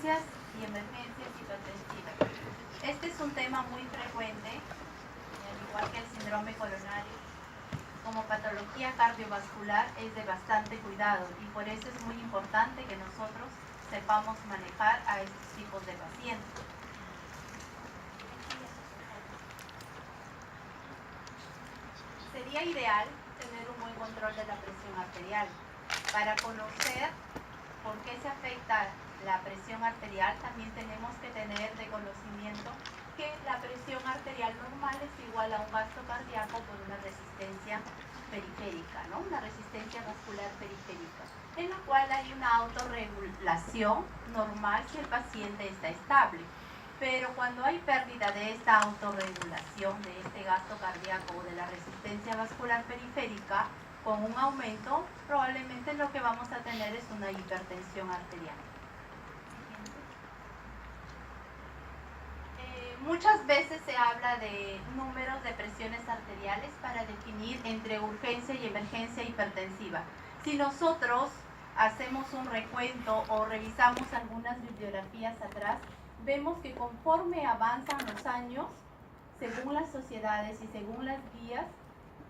urgencias y emergencias hipertensivas. Este es un tema muy frecuente, al igual que el síndrome coronario. Como patología cardiovascular es de bastante cuidado y por eso es muy importante que nosotros sepamos manejar a estos tipos de pacientes. Sería ideal tener un buen control de la presión arterial. Para conocer por qué se afecta la presión arterial, también tenemos que tener de conocimiento que la presión arterial normal es igual a un gasto cardíaco por una resistencia periférica, ¿no? Una resistencia vascular periférica, en la cual hay una autorregulación normal si el paciente está estable. Pero cuando hay pérdida de esta autorregulación, de este gasto cardíaco o de la resistencia vascular periférica, con un aumento, probablemente lo que vamos a tener es una hipertensión arterial. Muchas veces se habla de números de presiones arteriales para definir entre urgencia y emergencia hipertensiva. Si nosotros hacemos un recuento o revisamos algunas bibliografías atrás, vemos que conforme avanzan los años, según las sociedades y según las guías,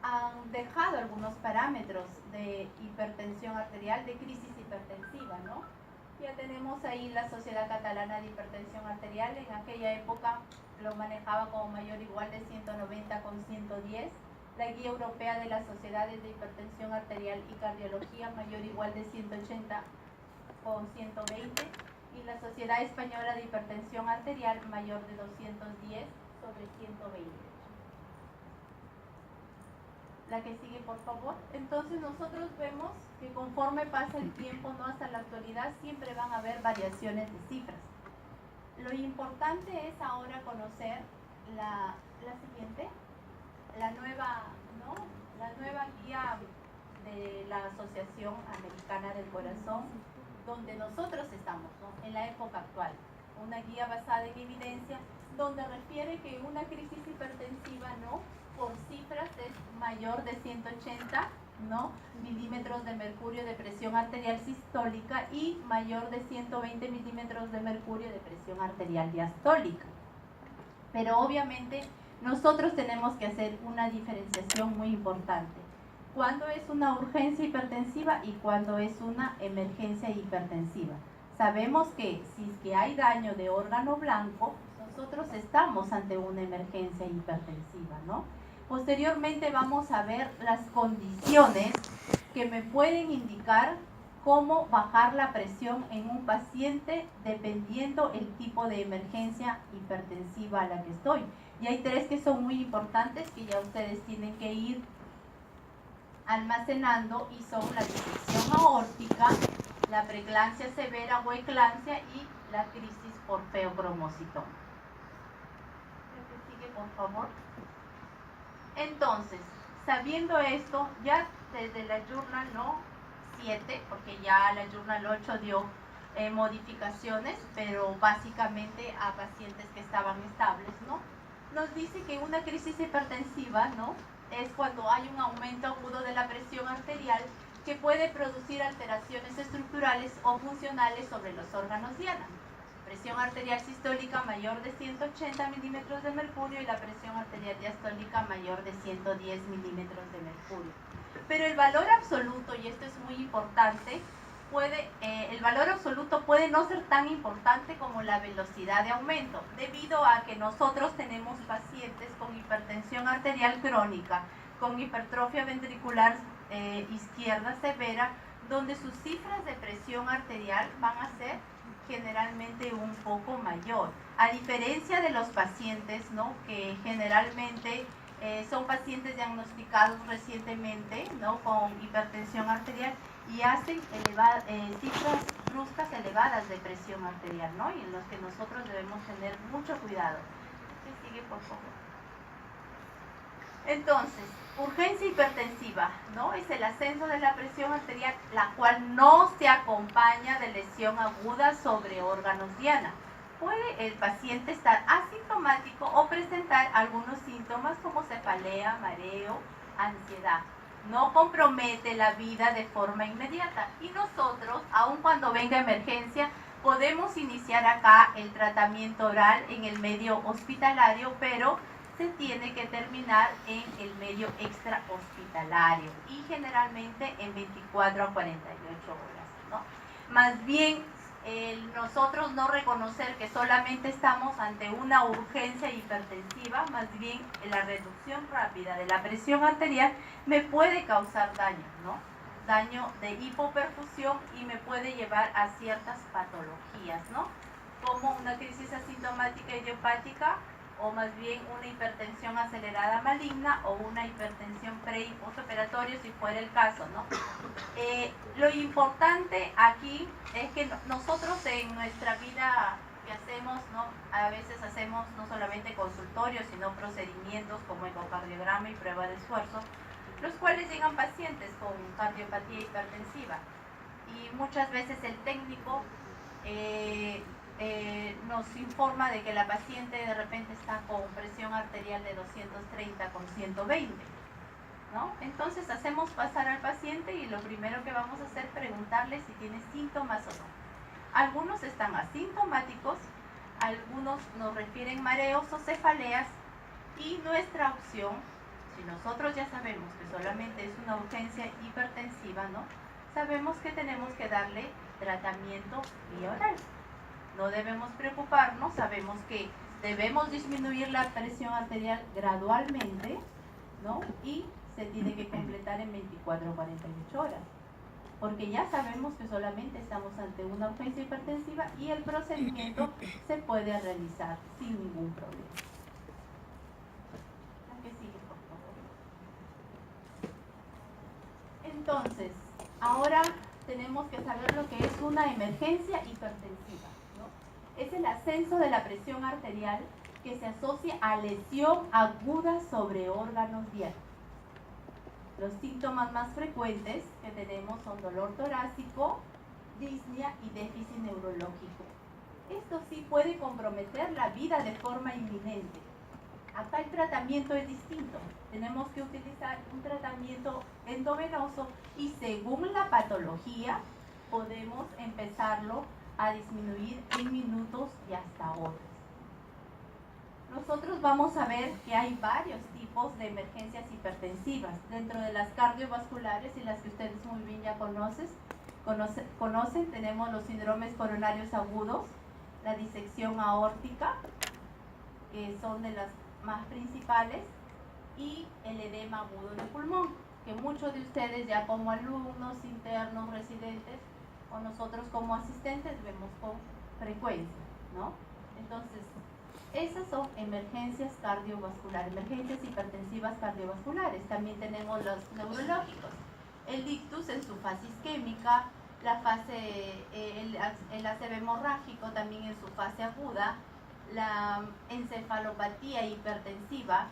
han dejado algunos parámetros de hipertensión arterial, de crisis hipertensiva, ¿no? Ya tenemos ahí la Sociedad Catalana de Hipertensión Arterial, en aquella época lo manejaba como mayor o igual de 190 con 110, la Guía Europea de las Sociedades de Hipertensión Arterial y Cardiología mayor o igual de 180 con 120, y la Sociedad Española de Hipertensión Arterial mayor de 210 sobre 120. La que sigue, por favor. Entonces nosotros vemos que conforme pasa el tiempo, no hasta la actualidad, siempre van a haber variaciones de cifras. Lo importante es ahora conocer la siguiente, la nueva guía de la Asociación Americana del Corazón, donde nosotros estamos, ¿no? En la época actual. Una guía basada en evidencia, donde refiere que una crisis hipertensiva, ¿no?, por cifras es mayor de 180, ¿no?, milímetros de mercurio de presión arterial sistólica y mayor de 120 milímetros de mercurio de presión arterial diastólica. Pero obviamente nosotros tenemos que hacer una diferenciación muy importante. ¿Cuándo es una urgencia hipertensiva y cuándo es una emergencia hipertensiva? Sabemos que si es que hay daño de órgano blanco, nosotros estamos ante una emergencia hipertensiva, ¿no? Posteriormente vamos a ver las condiciones que me pueden indicar cómo bajar la presión en un paciente dependiendo el tipo de emergencia hipertensiva a la que estoy. Y hay tres que son muy importantes que ya ustedes tienen que ir almacenando, y son la disección aórtica, la preeclampsia severa o eclampsia y la crisis por feocromocitoma. ¿Me sigue, por favor? Entonces, sabiendo esto, ya desde la Journal 7, porque ya la Journal 8 dio modificaciones, pero básicamente a pacientes que estaban estables, ¿no?, nos dice que una crisis hipertensiva, ¿no?, es cuando hay un aumento agudo de la presión arterial que puede producir alteraciones estructurales o funcionales sobre los órganos diana. Presión arterial sistólica mayor de 180 milímetros de mercurio y la presión arterial diastólica mayor de 110 milímetros de mercurio. Pero el valor absoluto, y esto es muy importante, el valor absoluto puede no ser tan importante como la velocidad de aumento, debido a que nosotros tenemos pacientes con hipertensión arterial crónica, con hipertrofia ventricular izquierda severa, donde sus cifras de presión arterial van a ser generalmente un poco mayor, a diferencia de los pacientes, ¿no?, que generalmente son pacientes diagnosticados recientemente, ¿no?, con hipertensión arterial y hacen cifras bruscas elevadas de presión arterial, ¿no?, y en los que nosotros debemos tener mucho cuidado. ¿Sí sigue, por favor? Entonces, urgencia hipertensiva, ¿no?, es el ascenso de la presión arterial, la cual no se acompaña de lesión aguda sobre órganos diana. Puede el paciente estar asintomático o presentar algunos síntomas como cefalea, mareo, ansiedad. No compromete la vida de forma inmediata y nosotros, aun cuando venga emergencia, Podemos iniciar acá el tratamiento oral en el medio hospitalario, pero se tiene que terminar en el medio extrahospitalario y generalmente en 24 a 48 horas, ¿no? Más bien, nosotros no reconocer que solamente estamos ante una urgencia hipertensiva, más bien la reducción rápida de la presión arterial me puede causar daño, ¿no? Daño de hipoperfusión y me puede llevar a ciertas patologías, ¿no? Como una crisis asintomática idiopática o más bien una hipertensión acelerada maligna o una hipertensión pre y postoperatorio si fuera el caso, ¿no? Lo importante aquí es que nosotros en nuestra vida que hacemos, ¿no? A veces hacemos no solamente consultorios, sino procedimientos como ecocardiograma y prueba de esfuerzo, los cuales llegan pacientes con cardiopatía hipertensiva y muchas veces el técnico nos informa de que la paciente de repente está con presión arterial de 230 con 120, ¿no? Entonces hacemos pasar al paciente y lo primero que vamos a hacer es preguntarle si tiene síntomas o no. Algunos están asintomáticos, algunos nos refieren mareos o cefaleas y nuestra opción, si nosotros ya sabemos que solamente es una urgencia hipertensiva, ¿no? Sabemos que tenemos que darle tratamiento vía oral. No debemos preocuparnos, sabemos que debemos disminuir la presión arterial gradualmente, ¿no? Y se tiene que completar en 24 o 48 horas. Porque ya sabemos que solamente estamos ante una urgencia hipertensiva y el procedimiento se puede realizar sin ningún problema. La que sigue, por favor. Entonces, ahora tenemos que saber lo que es una emergencia hipertensiva, ¿no? Es el ascenso de la presión arterial que se asocia a lesión aguda sobre órganos diarios. Los síntomas más frecuentes que tenemos son dolor torácico, disnea y déficit neurológico. Esto sí puede comprometer la vida de forma inminente. Acá el tratamiento es distinto. Tenemos que utilizar un tratamiento endovenoso y según la patología podemos empezarlo a disminuir en minutos y hasta horas. Nosotros vamos a ver que hay varios tipos de emergencias hipertensivas dentro de las cardiovasculares y las que ustedes muy bien ya conocen. Tenemos los síndromes coronarios agudos, la disección aórtica, que son de las más principales, y el edema agudo del pulmón, que muchos de ustedes ya como alumnos, internos, residentes o nosotros como asistentes vemos con frecuencia, ¿no? Entonces, esas son emergencias cardiovasculares, emergencias hipertensivas cardiovasculares. También tenemos los neurológicos, el ictus en su fase isquémica, la fase, el ACV hemorrágico también en su fase aguda, la encefalopatía hipertensiva,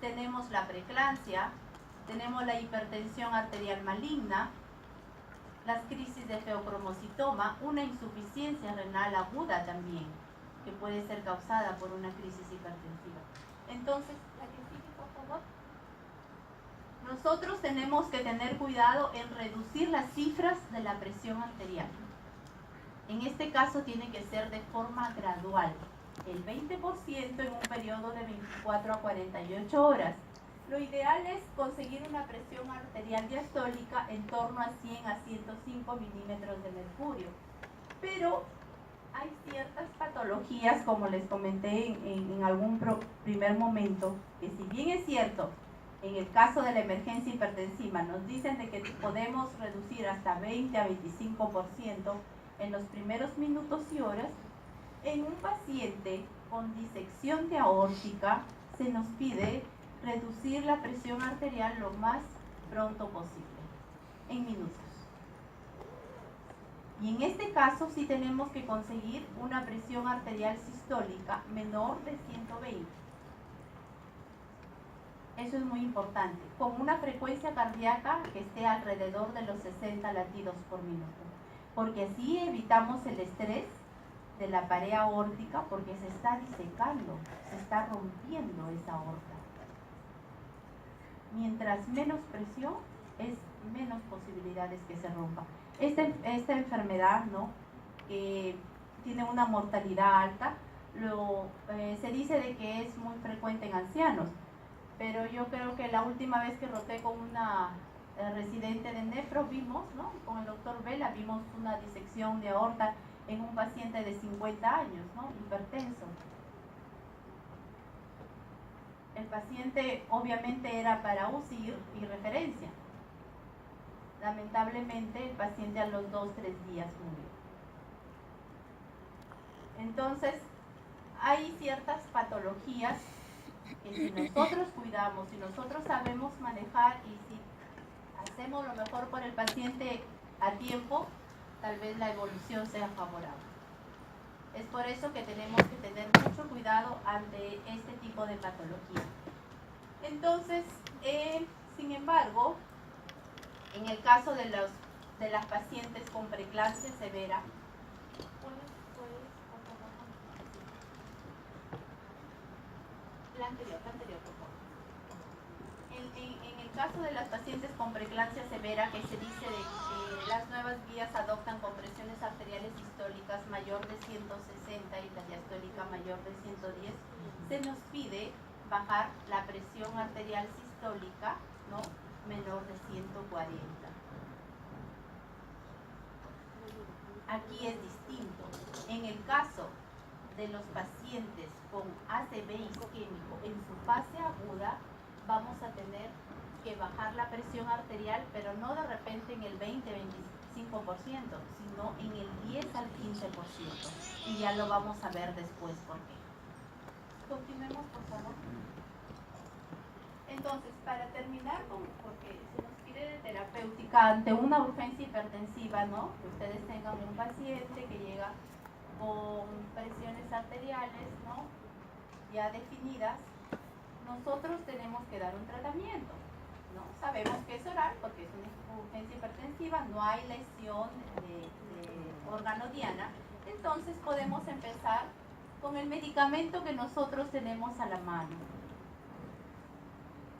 tenemos la preeclampsia, tenemos la hipertensión arterial maligna, las crisis de feocromocitoma, una insuficiencia renal aguda también, que puede ser causada por una crisis hipertensiva. Entonces, la que sigue, por favor. Nosotros tenemos que tener cuidado en reducir las cifras de la presión arterial. En este caso tiene que ser de forma gradual, el 20% en un periodo de 24 a 48 horas. Lo ideal es conseguir una presión arterial diastólica en torno a 100 a 105 milímetros de mercurio. Pero hay ciertas patologías, como les comenté en algún primer momento, que si bien es cierto, en el caso de la emergencia hipertensiva nos dicen de que podemos reducir hasta 20 a 25% en los primeros minutos y horas, en un paciente con disección de aórtica se nos pide reducir la presión arterial lo más pronto posible, en minutos. Y en este caso sí tenemos que conseguir una presión arterial sistólica menor de 120. Eso es muy importante, con una frecuencia cardíaca que esté alrededor de los 60 latidos por minuto, porque así evitamos el estrés de la pared aórtica, porque se está disecando, se está rompiendo esa aorta. Mientras menos presión, es menos posibilidades que se rompa. Esta enfermedad, ¿no?, que tiene una mortalidad alta. Se dice de que es muy frecuente en ancianos, pero yo creo que la última vez que roté con una residente de nefro vimos, ¿no? Con el doctor Vela vimos una disección de aorta en un paciente de 50 años, ¿no? Hipertenso. El paciente obviamente era para UCI y referencia. Lamentablemente el paciente a los 2-3 días murió. Entonces, hay ciertas patologías que si nosotros cuidamos, si nosotros sabemos manejar y si hacemos lo mejor por el paciente a tiempo, tal vez la evolución sea favorable. Es por eso que tenemos que tener mucho cuidado ante este tipo de patología. Entonces, sin embargo, en el caso de las pacientes con preeclampsia severa, la anterior, por favor. En el caso de las pacientes con preeclampsia severa, que se dice de que las nuevas guías adoptan compresiones arteriales sistólicas mayor de 160 y la diastólica mayor de 110, se nos pide bajar la presión arterial sistólica, ¿no?, menor de 140. Aquí es distinto. En el caso de los pacientes con ACV isquémico en su fase aguda, vamos a tener que bajar la presión arterial, pero no de repente en el 20-25%, sino en el 10 al 15%. Y ya lo vamos a ver después por qué. Continuemos, por favor. Entonces, para terminar, porque se nos pide de terapéutica ante una urgencia hipertensiva, ¿no? Que ustedes tengan un paciente que llega con presiones arteriales, ¿no?, ya definidas, nosotros tenemos que dar un tratamiento, ¿no? Sabemos que es oral porque es una urgencia hipertensiva, no hay lesión de órgano diana, entonces podemos empezar con el medicamento que nosotros tenemos a la mano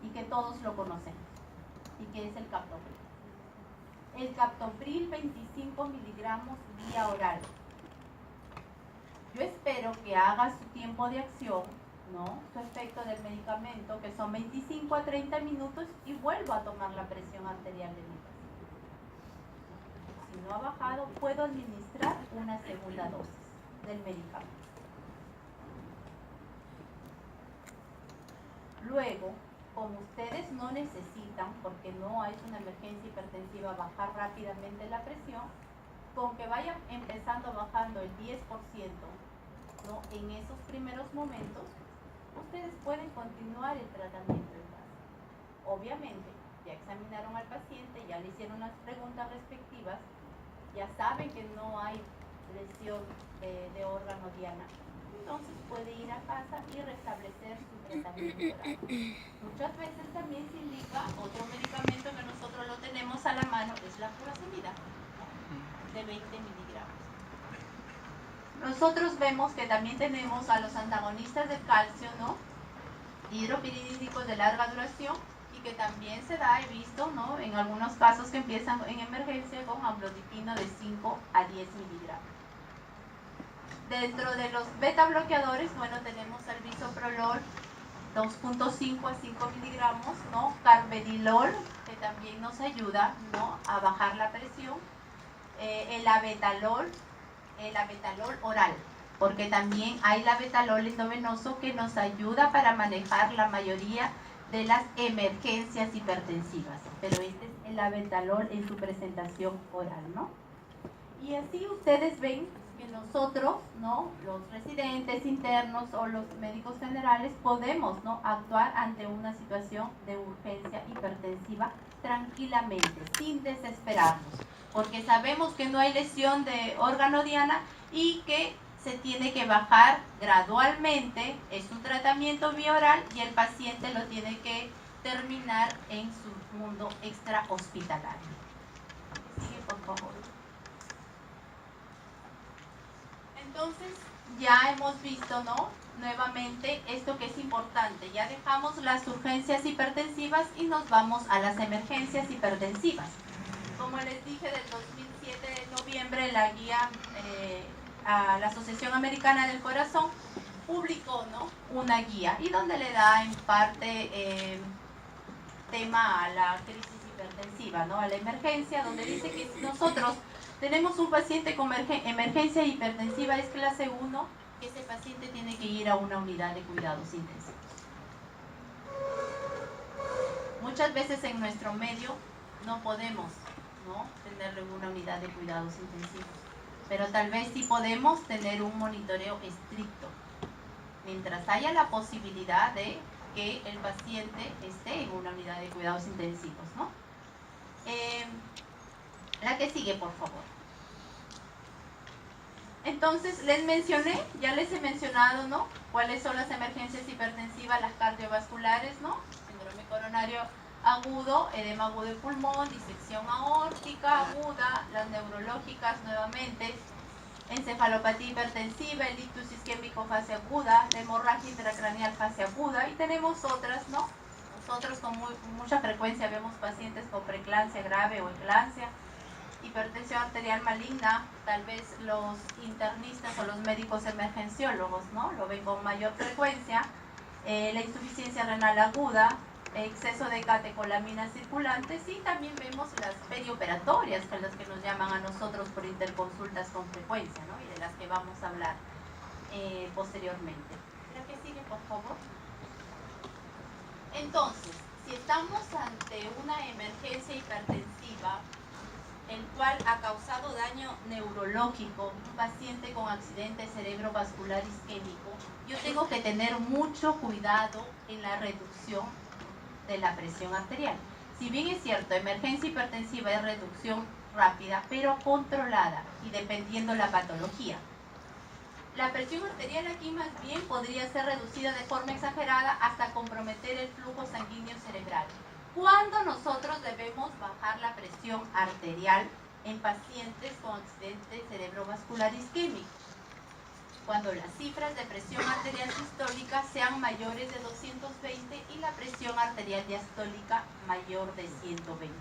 y que todos lo conocemos, y que es el captopril. El captopril 25 miligramos vía oral. Yo espero que haga su tiempo de acción, ¿no?, su efecto del medicamento, que son 25 a 30 minutos, y vuelvo a tomar la presión arterial de mi paciente. Si no ha bajado, puedo administrar una segunda dosis del medicamento. Luego, como ustedes no necesitan, porque no hay una emergencia hipertensiva, bajar rápidamente la presión, con que vaya empezando bajando el 10%, ¿no?, en esos primeros momentos, ustedes pueden continuar el tratamiento en casa. Obviamente, ya examinaron al paciente, ya le hicieron las preguntas respectivas, ya saben que no hay lesión de órgano diana, entonces puede ir a casa y restablecer su tratamiento oral. Muchas veces también se indica otro medicamento que nosotros lo tenemos a la mano, es la furosemida, de 20 miligramos. Nosotros vemos que también tenemos a los antagonistas del calcio, ¿no?, hidropiridídicos de larga duración, y que también se da, he visto, ¿no?, en algunos casos que empiezan en emergencia con amlodipino de 5 a 10 miligramos. Dentro de los beta bloqueadores, bueno, tenemos el bisoprolol 2.5 a 5 miligramos, ¿no?, carvedilol, que también nos ayuda, ¿no?, a bajar la presión, el abetalol oral, porque también hay labetalol endovenoso que nos ayuda para manejar la mayoría de las emergencias hipertensivas, pero este es el abetalol en su presentación oral, ¿no? Y así ustedes ven que nosotros, ¿no?, los residentes internos o los médicos generales podemos, ¿no?, actuar ante una situación de urgencia hipertensiva tranquilamente, sin desesperarnos, porque sabemos que no hay lesión de órgano diana y que se tiene que bajar gradualmente, es un tratamiento vía oral y el paciente lo tiene que terminar en su mundo extrahospitalario. Sigue, por favor. Entonces, ya hemos visto, ¿no?, nuevamente esto que es importante. Ya dejamos las urgencias hipertensivas y nos vamos a las emergencias hipertensivas. Como les dije, del 2007 de noviembre, la guía a la Asociación Americana del Corazón publicó, ¿no?, una guía y donde le da en parte tema a la crisis hipertensiva, ¿no?, a la emergencia, donde dice que si nosotros tenemos un paciente con emergencia hipertensiva es clase 1, que ese paciente tiene que ir a una unidad de cuidados intensivos. Muchas veces en nuestro medio no podemos, ¿no?, tenerlo en una unidad de cuidados intensivos, pero tal vez sí podemos tener un monitoreo estricto, mientras haya la posibilidad de que el paciente esté en una unidad de cuidados intensivos, ¿no? La que sigue, por favor. Entonces, ya les he mencionado, ¿no?, cuáles son las emergencias hipertensivas, las cardiovasculares, ¿no?, síndrome coronario agudo, edema agudo de pulmón, disección aórtica aguda, las neurológicas nuevamente, encefalopatía hipertensiva, el ictus isquémico fase aguda, la hemorragia intracraneal fase aguda, y tenemos otras, ¿no? Nosotros con mucha frecuencia vemos pacientes con preeclampsia grave o eclampsia, hipertensión arterial maligna, tal vez los internistas o los médicos emergenciólogos, ¿no?, lo ven con mayor frecuencia, la insuficiencia renal aguda, exceso de catecolaminas circulantes, y también vemos las perioperatorias, que son las que nos llaman a nosotros por interconsultas con frecuencia, ¿no?, y de las que vamos a hablar posteriormente. La que sigue, por favor. Entonces, si estamos ante una emergencia hipertensiva, el cual ha causado daño neurológico, un paciente con accidente cerebrovascular isquémico, yo tengo que tener mucho cuidado en la reducción de la presión arterial. Si bien es cierto, emergencia hipertensiva es reducción rápida, pero controlada y dependiendo la patología. La presión arterial aquí más bien podría ser reducida de forma exagerada hasta comprometer el flujo sanguíneo cerebral. ¿Cuándo nosotros debemos bajar la presión arterial en pacientes con accidente cerebrovascular isquémico? Cuando las cifras de presión arterial sistólica sean mayores de 220 y la presión arterial diastólica mayor de 120.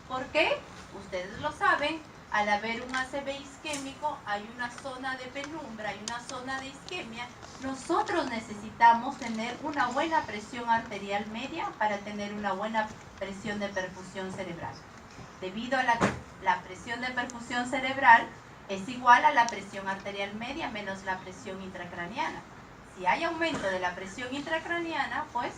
¿Por qué? Ustedes lo saben, al haber un ACV isquémico hay una zona de penumbra, hay una zona de isquemia. Nosotros necesitamos tener una buena presión arterial media para tener una buena presión de perfusión cerebral. Debido a la presión de perfusión cerebral es igual a la presión arterial media menos la presión intracraneana. Si hay aumento de la presión intracraneana, pues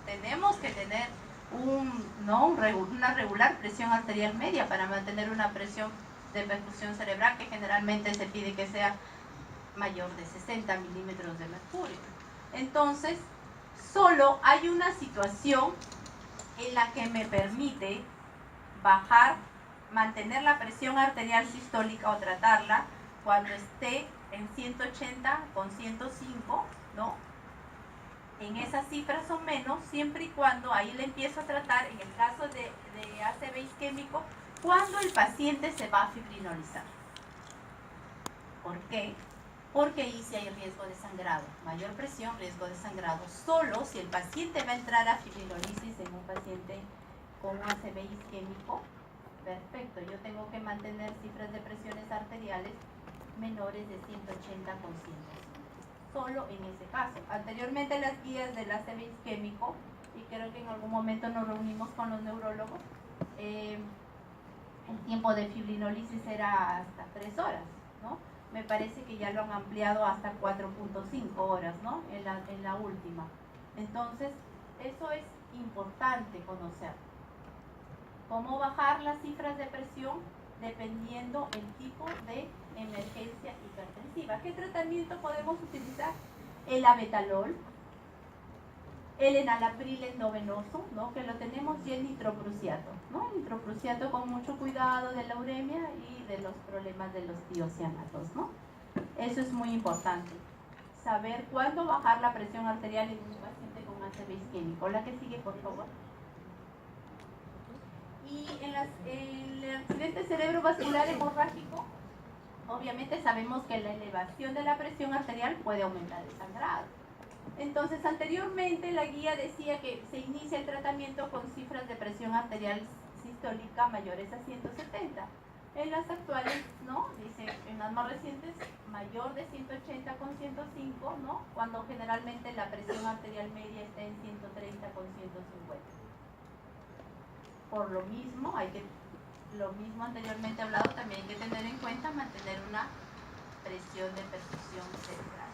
tenemos que tener una regular presión arterial media para mantener una presión de perfusión cerebral que generalmente se pide que sea mayor de 60 milímetros de mercurio. Entonces, solo hay una situación en la que me permite mantener la presión arterial sistólica o tratarla cuando esté en 180 con 105, ¿no?, en esas cifras o menos, siempre y cuando ahí le empiezo a tratar, en el caso de ACV isquémico, cuando el paciente se va a fibrinolizar. ¿Por qué? Porque ahí sí hay riesgo de sangrado, mayor presión, riesgo de sangrado. Solo si el paciente va a entrar a fibrinolisis en un paciente con un ACV isquémico, perfecto, yo tengo que mantener cifras de presiones arteriales menores de 180 con 105. Solo en ese caso. Anteriormente las guías del ACV isquémico, y creo que en algún momento nos reunimos con los neurólogos, el tiempo de fibrinolisis era hasta 3 horas, ¿no? Me parece que ya lo han ampliado hasta 4.5 horas, ¿no?, en la última. Entonces, eso es importante conocer. ¿Cómo bajar las cifras de presión? Dependiendo el tipo de emergencia hipertensiva. ¿Qué tratamiento podemos utilizar? El abetalol, el enalapril endovenoso, ¿no?, que lo tenemos, y el nitroprusiato, ¿no? El nitroprusiato con mucho cuidado de la uremia y de los problemas de los tiocianatos, ¿no? Eso es muy importante. Saber cuándo bajar la presión arterial en un paciente con ACV isquémico. La que sigue, por favor. Y en el accidente cerebrovascular hemorrágico, obviamente sabemos que la elevación de la presión arterial puede aumentar el sangrado. Entonces, anteriormente la guía decía que se inicia el tratamiento con cifras de presión arterial sistólica mayores a 170. En las actuales, ¿no? Dice, en las más recientes, mayor de 180 con 105, ¿no? Cuando generalmente la presión arterial media está en 130 con 150. Por lo mismo, lo mismo anteriormente hablado, también hay que tener en cuenta mantener una presión de perfusión cerebral.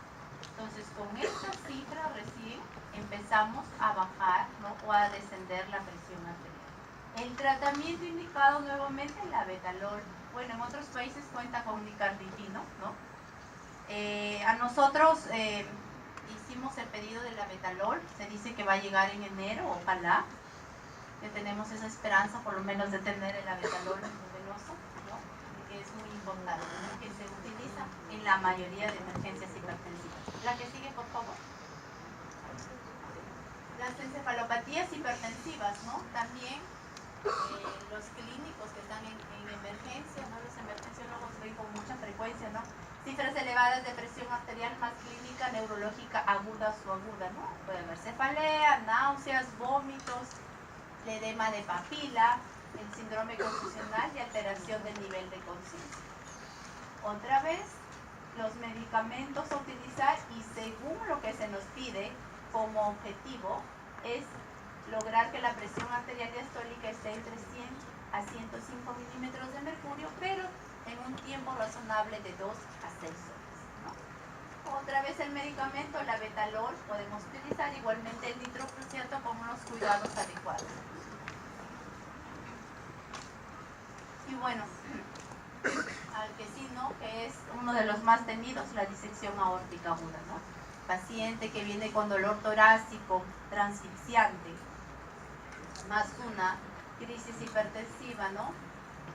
Entonces, con esta cifra recién empezamos a bajar, ¿no? O a descender la presión arterial. El tratamiento indicado nuevamente es la betalol. Bueno, en otros países cuenta con nicardipino, ¿no? A nosotros hicimos el pedido de la betalol. Se dice que va a llegar en enero, ojalá. Que tenemos esa esperanza, por lo menos, de tener el betalol venoso, ¿no? Que es muy importante, ¿no? Que se utiliza en la mayoría de emergencias hipertensivas. La que sigue, por favor. Las encefalopatías hipertensivas, ¿no? También los clínicos que están en emergencia, ¿no? Los emergenciólogos ven con mucha frecuencia, ¿no? Cifras elevadas de presión arterial más clínica neurológica aguda o aguda, ¿no? Puede haber cefalea, náuseas, vómitos, edema de papila, el síndrome confusional y alteración del nivel de conciencia. Otra vez, los medicamentos a utilizar, y según lo que se nos pide como objetivo, es lograr que la presión arterial diastólica esté entre 100 a 105 milímetros de mercurio, pero en un tiempo razonable de 2 a 6 horas, ¿no? Otra vez el medicamento, la betalol, podemos utilizar igualmente el nitroprusiato con unos cuidados adecuados. Y bueno, al que sí, ¿no? Que es uno de los más temidos, la disección aórtica aguda, ¿no? Paciente que viene con dolor torácico, transfixiante, más una crisis hipertensiva, ¿no?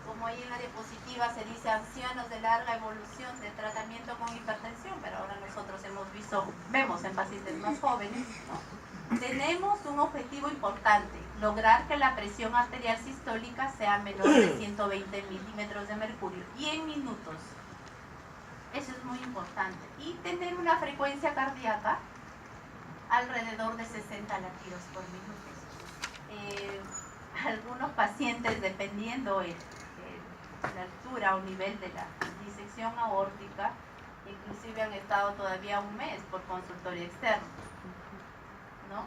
Como ahí en la diapositiva se dice ancianos de larga evolución de tratamiento con hipertensión, pero ahora nosotros vemos en pacientes más jóvenes, ¿no? Tenemos un objetivo importante, lograr que la presión arterial sistólica sea menor de 120 milímetros de mercurio y en minutos. Eso es muy importante. Y tener una frecuencia cardíaca alrededor de 60 latidos por minuto. Algunos pacientes, dependiendo la altura o nivel de la disección aórtica, inclusive han estado todavía un mes por consultorio externo, ¿no?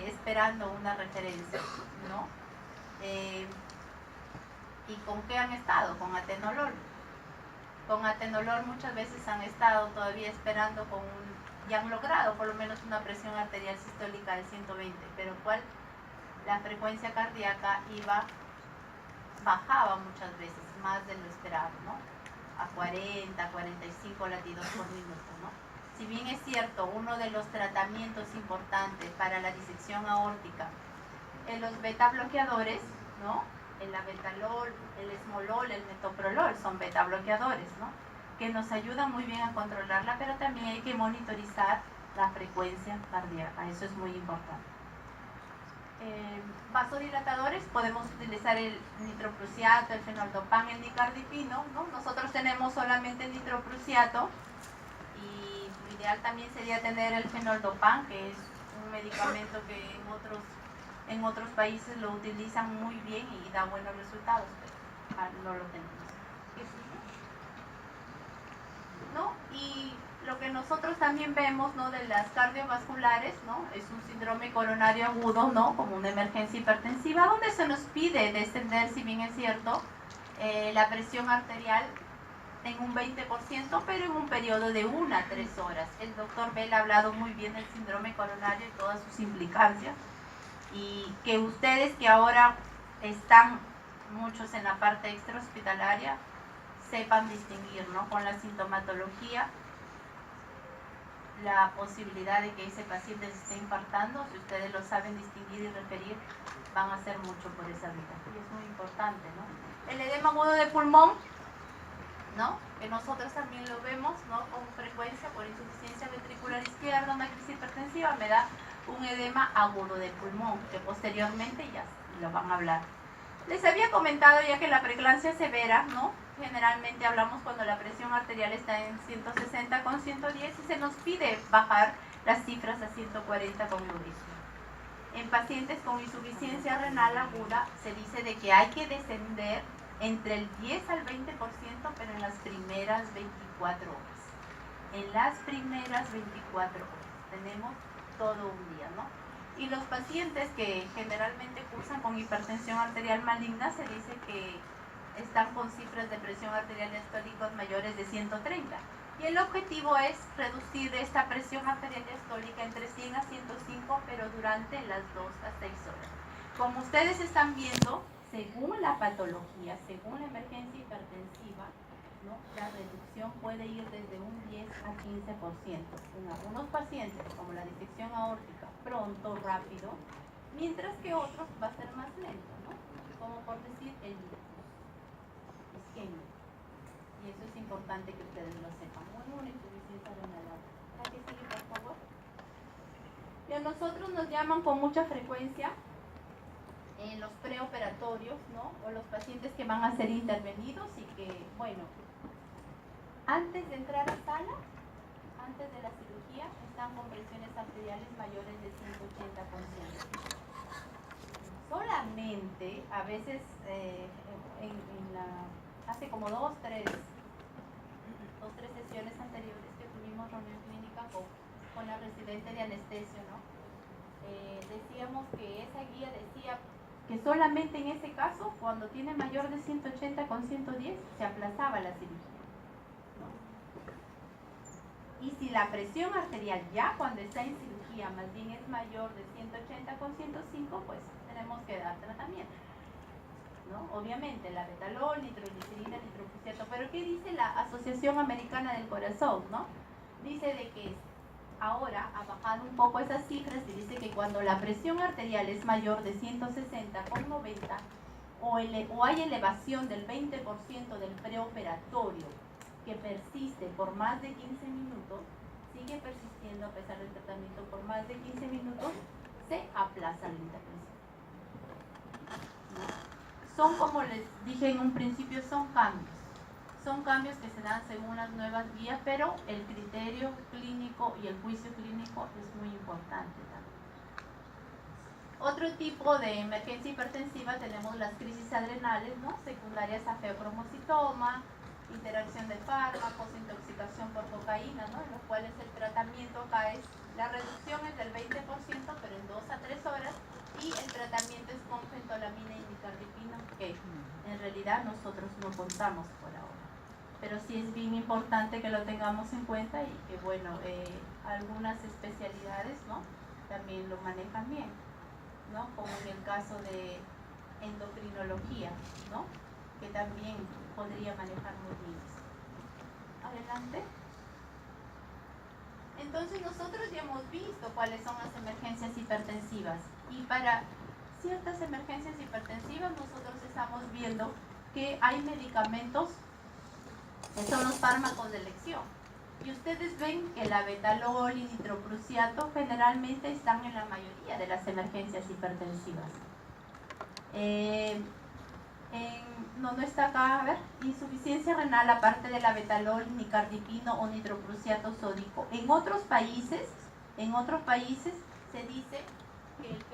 Esperando una referencia, ¿no? ¿Y con qué han estado? Con atenolol. Con atenolol muchas veces han estado todavía esperando y han logrado por lo menos una presión arterial sistólica de 120, pero la frecuencia cardíaca bajaba muchas veces, más de lo esperado, ¿no? A 40, 45 latidos por minuto, ¿no? Si bien es cierto, uno de los tratamientos importantes para la disección aórtica en los beta bloqueadores, ¿no? El abetalol, el esmolol, el metoprolol son beta bloqueadores, ¿no? Que nos ayudan muy bien a controlarla, pero también hay que monitorizar la frecuencia cardíaca, eso es muy importante. Vasodilatadores, podemos utilizar el nitroprusiato, el fenoldopán, el nicardipino, ¿no? Nosotros tenemos solamente el nitroprusiato y lo ideal también sería tener el fenoldopán, que es un medicamento que en otros países lo utilizan muy bien y da buenos resultados, pero no lo tenemos, ¿no? Y lo que nosotros también vemos, ¿no? De las cardiovasculares, ¿no? Es un síndrome coronario agudo, ¿no? Como una emergencia hipertensiva, donde se nos pide descender, si bien es cierto, la presión arterial en un 20%, pero en un periodo de 1 a 3 horas. El doctor Bell ha hablado muy bien del síndrome coronario y todas sus implicancias, y que ustedes que ahora están muchos en la parte extrahospitalaria sepan distinguir, ¿no? Con la sintomatología, la posibilidad de que ese paciente se esté infartando. Si ustedes lo saben distinguir y referir, van a hacer mucho por esa vida, y es muy importante, ¿no? El edema agudo de pulmón, ¿no? Que nosotros también lo vemos, ¿no? Con frecuencia por insuficiencia ventricular izquierda, una crisis hipertensiva, me da un edema agudo de pulmón, que posteriormente ya lo van a hablar. Les había comentado ya que la preeclampsia severa, ¿no? Generalmente hablamos cuando la presión arterial está en 160 con 110 y se nos pide bajar las cifras a 140 con eurismo. En pacientes con insuficiencia renal aguda se dice de que hay que descender entre el 10 al 20%, pero en las primeras 24 horas. En las primeras 24 horas tenemos todo un día, ¿no? Y los pacientes que generalmente cursan con hipertensión arterial maligna se dice que están con cifras de presión arterial diastólicos mayores de 130. Y el objetivo es reducir esta presión arterial diastólica entre 100 a 105, pero durante las 2 a 6 horas. Como ustedes están viendo, según la patología, según la emergencia hipertensiva, ¿no?, la reducción puede ir desde un 10 a 15%. En algunos pacientes, como la disección aórtica, pronto, rápido, mientras que otros va a ser más lento, ¿no? Como por decir el isquemia. Y eso es importante que ustedes lo sepan. Una insuficiencia renal aguda. ¿La que sigue, por favor? Y a nosotros nos llaman con mucha frecuencia en los preoperatorios, ¿no? O los pacientes que van a ser intervenidos y que, bueno, antes de entrar a sala, antes de la cirugía, están con presiones arteriales mayores de 180%. Solamente, a veces, hace como dos, tres sesiones anteriores que tuvimos reunión clínica con la residente de anestesio, ¿no? Decíamos que esa guía decía que solamente en ese caso, cuando tiene mayor de 180 con 110, se aplazaba la cirugía, ¿no? Y si la presión arterial ya cuando está en cirugía más bien es mayor de 180 con 105, pues tenemos que dar tratamiento, ¿no? Obviamente la betalol, nitroglicerina, nitroprusiato. Pero ¿qué dice la Asociación Americana del Corazón, no? Dice de que ahora ha bajado un poco esas cifras y dice que cuando la presión arterial es mayor de 160 con 90 o hay elevación del 20% del preoperatorio que persiste por más de 15 minutos, sigue persistiendo a pesar del tratamiento por más de 15 minutos, se aplaza la intervención. Son, como les dije en un principio, son cambios. Son cambios que se dan según las nuevas guías, pero el criterio clínico y el juicio clínico es muy importante también. Otro tipo de emergencia hipertensiva tenemos las crisis adrenales, ¿no?, secundarias a feocromocitoma, interacción de fármacos, intoxicación por cocaína, ¿no?, en los cuales el tratamiento acá es, la reducción es del 20%, pero en 2 a 3 horas, y el tratamiento es con fentolamina y nicardipina, que en realidad nosotros no contamos por ahora. Pero sí es bien importante que lo tengamos en cuenta y que, bueno, algunas especialidades, ¿no?, también lo manejan bien, ¿no?, como en el caso de endocrinología, ¿no?, que también podría manejar muy bien. Adelante. Entonces nosotros ya hemos visto cuáles son las emergencias hipertensivas, y para ciertas emergencias hipertensivas nosotros estamos viendo que hay medicamentos que son los fármacos de elección. Y ustedes ven que la betalol y nitroprusiato generalmente están en la mayoría de las emergencias hipertensivas. No está acá, a ver, insuficiencia renal aparte de la betalol, nicardipino o nitroprusiato sódico. En otros países se dice que el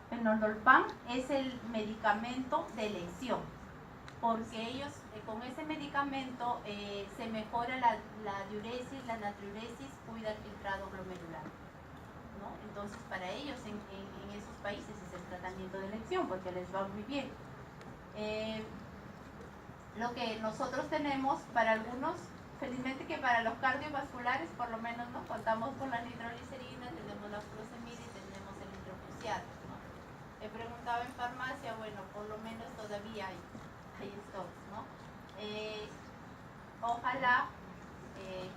penololpam es el medicamento de elección, porque ellos con ese medicamento se mejora la diuresis, la natriuresis, cuida el filtrado glomerular, ¿no? Entonces para ellos en esos países es el tratamiento de elección porque les va muy bien. Lo que nosotros tenemos para algunos, felizmente que para los cardiovasculares por lo menos, ¿no?, contamos con la nitroglicerina, tenemos la furosemida y tenemos el nitroprusiato, ¿no? He preguntado en farmacia, bueno, por lo menos todavía hay stocks, ¿no? Ojalá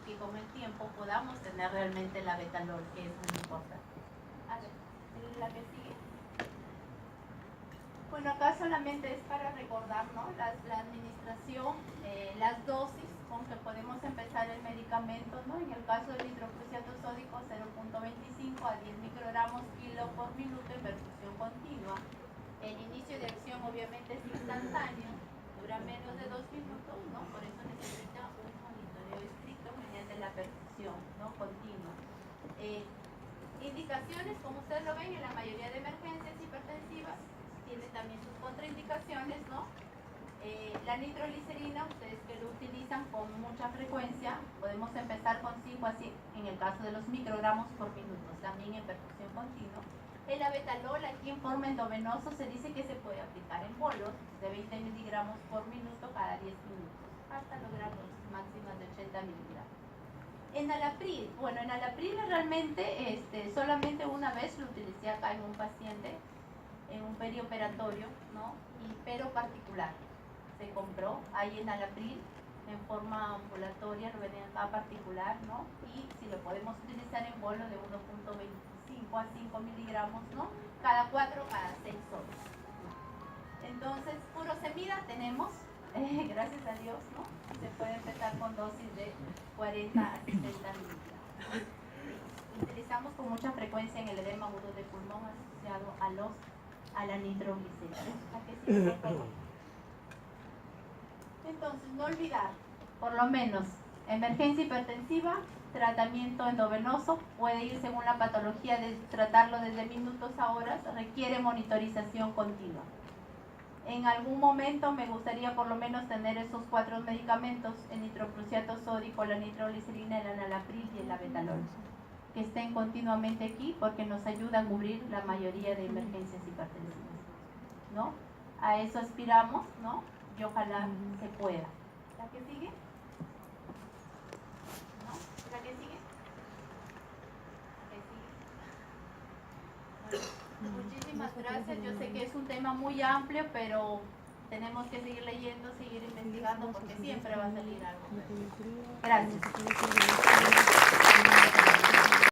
que con el tiempo podamos tener realmente la betalol, que es muy importante. A ver, la que sigue. Bueno, acá solamente es para recordar, ¿no?, la administración, las dosis con que podemos empezar el medicamento, ¿no? En el caso del nitroprusiato sódico, 0.25 a 10 microgramos kilo por minuto en perfusión continua. El inicio de acción obviamente es instantáneo, dura menos de 2 minutos, ¿no? Por eso necesita un monitoreo estricto mediante la perfusión, ¿no?, continua. indicaciones, como ustedes lo ven, en la mayoría de emergencias hipertensivas, tiene también sus contraindicaciones, ¿no? La nitroglicerina, ustedes que lo utilizan con mucha frecuencia, podemos empezar con 5 así, en el caso de los microgramos por minuto, también en perfusión continua. El abetalol, aquí en forma endovenoso, se dice que se puede aplicar en bolos de 20 miligramos por minuto cada 10 minutos, hasta lograr dosis máximas de 80 miligramos. Enalapril, bueno, enalapril realmente solamente una vez lo utilicé acá en un paciente, en un perioperatorio, ¿no? Pero particular. Se compró, hay enalapril en forma ambulatoria, lo venden acá particular, ¿no? Y si lo podemos utilizar en bolo de 1.25 a 5 miligramos, ¿no? Cada 4 a 6 horas. Entonces, furosemida tenemos, gracias a Dios, ¿no? Se puede empezar con dosis de 40 a 60 miligramos. Utilizamos con mucha frecuencia en el edema agudo de pulmón asociado a la nitroglicerina. ¿A qué sirve, por favor? Entonces, no olvidar, por lo menos, emergencia hipertensiva, tratamiento endovenoso, puede ir según la patología de tratarlo desde minutos a horas, requiere monitorización continua. En algún momento me gustaría por lo menos tener esos 4 medicamentos, el nitroprusiato sódico, la nitroglicerina, el enalapril y el abetalol, que estén continuamente aquí porque nos ayuda a cubrir la mayoría de emergencias hipertensivas, ¿no? A eso aspiramos, ¿no? Y ojalá se pueda. ¿La que sigue? ¿No? ¿La que sigue? ¿La que sigue? Bueno, muchísimas gracias. Yo sé que es un tema muy amplio, pero tenemos que seguir leyendo, seguir investigando, porque siempre va a salir algo. Gracias.